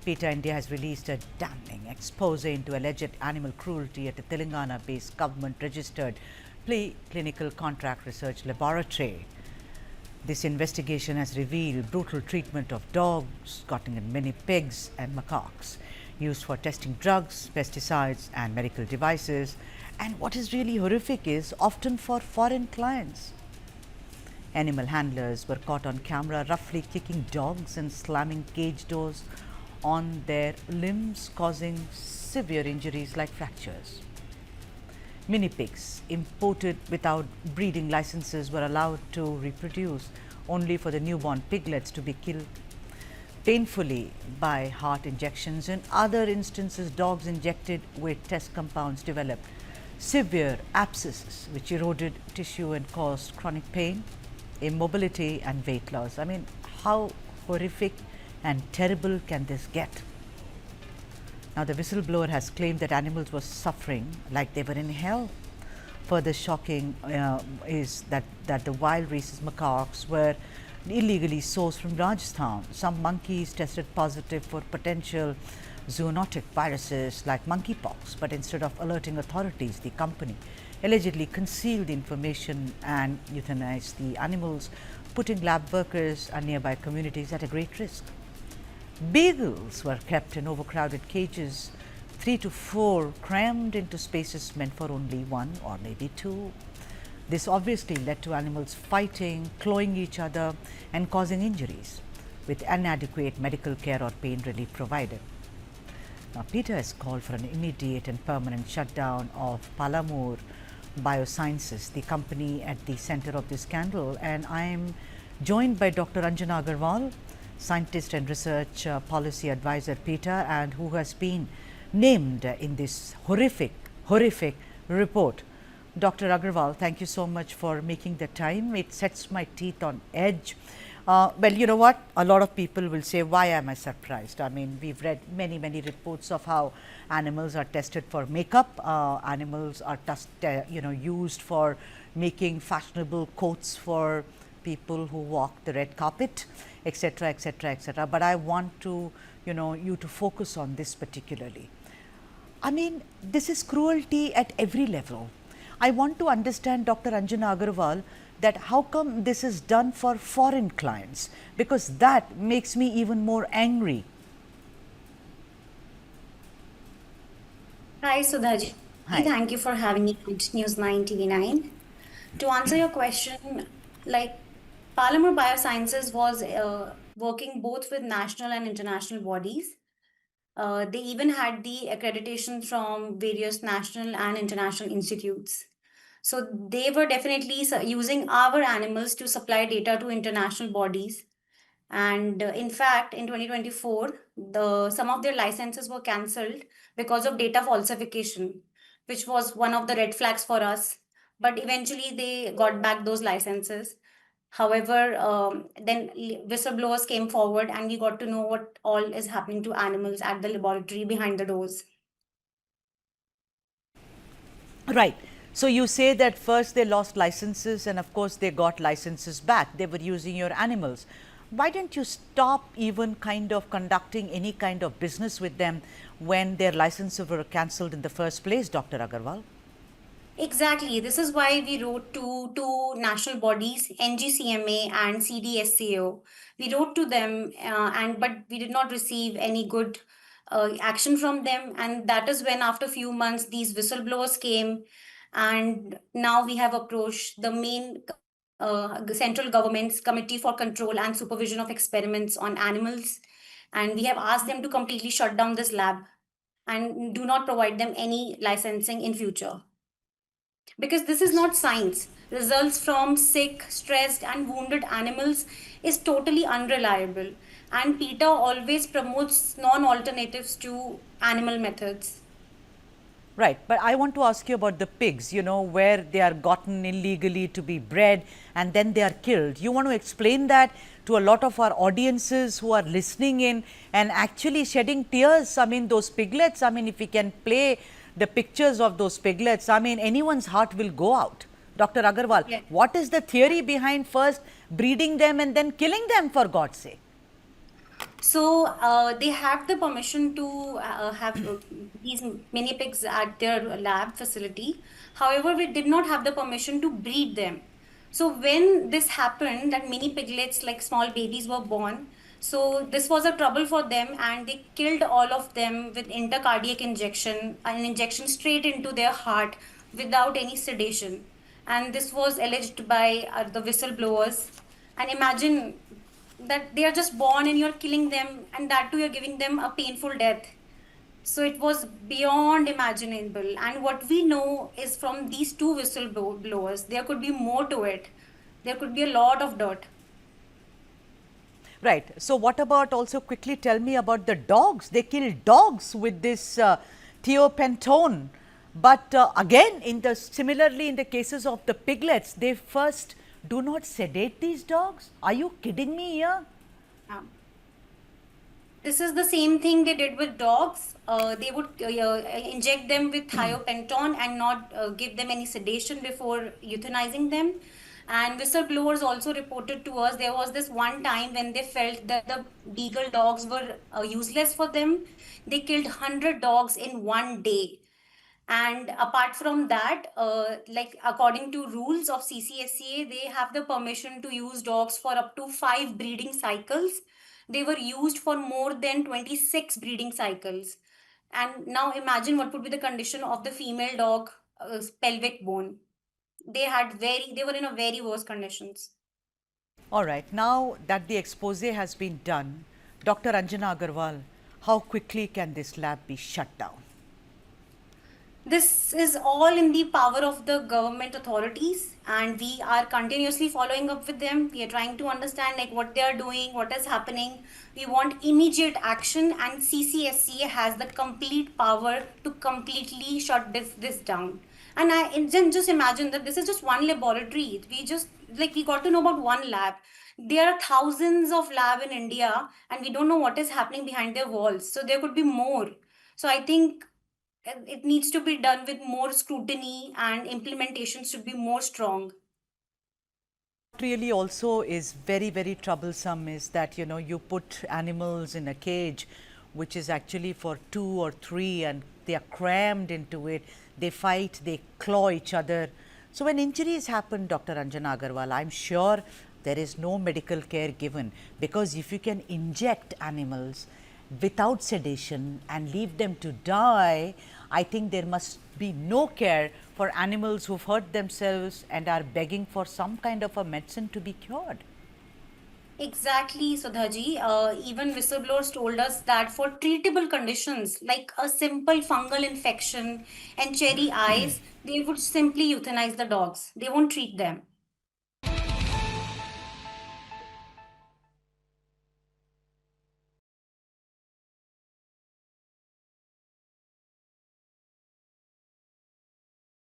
PETA India has released a damning expose into alleged animal cruelty at a Telangana-based government-registered clinical contract research laboratory. This investigation has revealed brutal treatment of dogs, cutting in many pigs and macaques, used for testing drugs, pesticides and medical devices. And what is really horrific is often for foreign clients. Animal handlers were caught on camera roughly kicking dogs and slamming cage doors on their limbs, causing severe injuries like fractures. Mini pigs imported without breeding licenses were allowed to reproduce only for the newborn piglets to be killed painfully by heart injections. In other instances, dogs injected with test compounds developed severe abscesses which eroded tissue and caused chronic pain, immobility and weight loss. I mean, how horrific and terrible can this get? Now, the whistleblower has claimed that animals were suffering like they were in hell. Further shocking is that the wild rhesus macaques were illegally sourced from Rajasthan. Some monkeys tested positive for potential zoonotic viruses like monkeypox, but instead of alerting authorities, the company allegedly concealed the information and euthanized the animals, putting lab workers and nearby communities at a great risk. Beagles were kept in overcrowded cages, 3 to 4 crammed into spaces meant for only 1 or maybe 2. This obviously led to animals fighting, clawing each other and causing injuries, with inadequate medical care or pain relief provided. Now, PETA has called for an immediate and permanent shutdown of Palamur Biosciences, the company at the center of this scandal. And I am joined by Dr. Anjana Agarwal, scientist and research policy advisor at PETA, and who has been named in this horrific report. Dr. Agarwal, thank you so much for making the time. It sets my teeth on edge. Well, you know what? A lot of people will say, why am I surprised? I mean, we've read many reports of how animals are tested for makeup. Animals are used for making fashionable coats for people who walk the red carpet, etc., etc., etc. But I want to, you to focus on this particularly. I mean, this is cruelty at every level. I want to understand, Dr. Anjana Agarwal, that how come this is done for foreign clients, because that makes me even more angry. Hi, Sudhaji. Hi. Thank you for having me on News 9 TV 9. To answer your question, like Palamur Biosciences was working both with national and international bodies. They even had the accreditation from various national and international institutes. So they were definitely using our animals to supply data to international bodies. And in fact, in 2024, some of their licenses were cancelled because of data falsification, which was one of the red flags for us. But eventually, they got back those licenses. However, then whistleblowers came forward and we got to know what all is happening to animals at the laboratory behind the doors. Right. So you say that first they lost licenses and of course they got licenses back. They were using your animals. Why didn't you stop even kind of conducting any kind of business with them when their licenses were cancelled in the first place, Dr. Agarwal? Exactly. This is why we wrote to two national bodies, NGCMA and CDSCO. We wrote to them, but we did not receive any good action from them. And that is when, after a few months, these whistleblowers came, and now we have approached the main central government's Committee for Control and Supervision of Experiments on Animals, and we have asked them to completely shut down this lab and do not provide them any licensing in future. Because this is not science. Results from sick, stressed, and wounded animals is totally unreliable, and PETA always promotes non-alternatives to animal methods. Right, but I want to ask you about the pigs, where they are gotten illegally to be bred and then they are killed. You want to explain that to a lot of our audiences who are listening in and actually shedding tears? I mean, those piglets, I mean, if we can play the pictures of those piglets, I mean, anyone's heart will go out. Dr. Agarwal, Yeah. what is the theory behind first breeding them and then killing them, for God's sake? So they had the permission to have these mini pigs at their lab facility. However, we did not have the permission to breed them. So when this happened, that mini piglets, like small babies, were born. So this was a trouble for them, and they killed all of them with intercardiac injection, an injection straight into their heart without any sedation. And this was alleged by the whistleblowers. And imagine that they are just born and you're killing them, and that too you're giving them a painful death. So it was beyond imaginable. And what we know is from these two whistleblowers, there could be more to it. There could be a lot of dirt. Right. So, what about also quickly tell me about the dogs? They kill dogs with this thiopentone. But again, in the similarly in the cases of the piglets, they first do not sedate these dogs. Are you kidding me here? Um, This is the same thing they did with dogs. They would inject them with thiopentone and not give them any sedation before euthanizing them. And whistleblowers also reported to us there was this one time when they felt that the beagle dogs were useless for them. They killed 100 dogs in one day. And apart from that, like according to rules of CCSCA, they have the permission to use dogs for up to 5 breeding cycles. They were used for more than 26 breeding cycles. And now imagine what would be the condition of the female dog pelvic bone. They were in a very worse conditions. All right. Now that the expose has been done, Dr. Anjana Agarwal, how quickly can this lab be shut down? This is all in the power of the government authorities, and we are continuously following up with them. We are trying to understand like what they are doing, what is happening. We want immediate action, and CCSCA has the complete power to completely shut this down. And just imagine that this is just one laboratory. We got to know about one lab. There are thousands of lab in India, and we don't know what is happening behind their walls. So there could be more. So I think it needs to be done with more scrutiny, and implementation should be more strong. Really also is very, very troublesome is that, you know, you put animals in a cage which is actually for 2 or 3 and they are crammed into it, they fight, they claw each other. So when injuries happen, Dr. Anjana Agarwal, I'm sure there is no medical care given, because if you can inject animals without sedation and leave them to die, I think there must be no care for animals who've hurt themselves and are begging for some kind of a medicine to be cured. Exactly, Sudhaji. Even whistleblowers told us that for treatable conditions like a simple fungal infection and cherry eyes, they would simply euthanize the dogs. They won't treat them.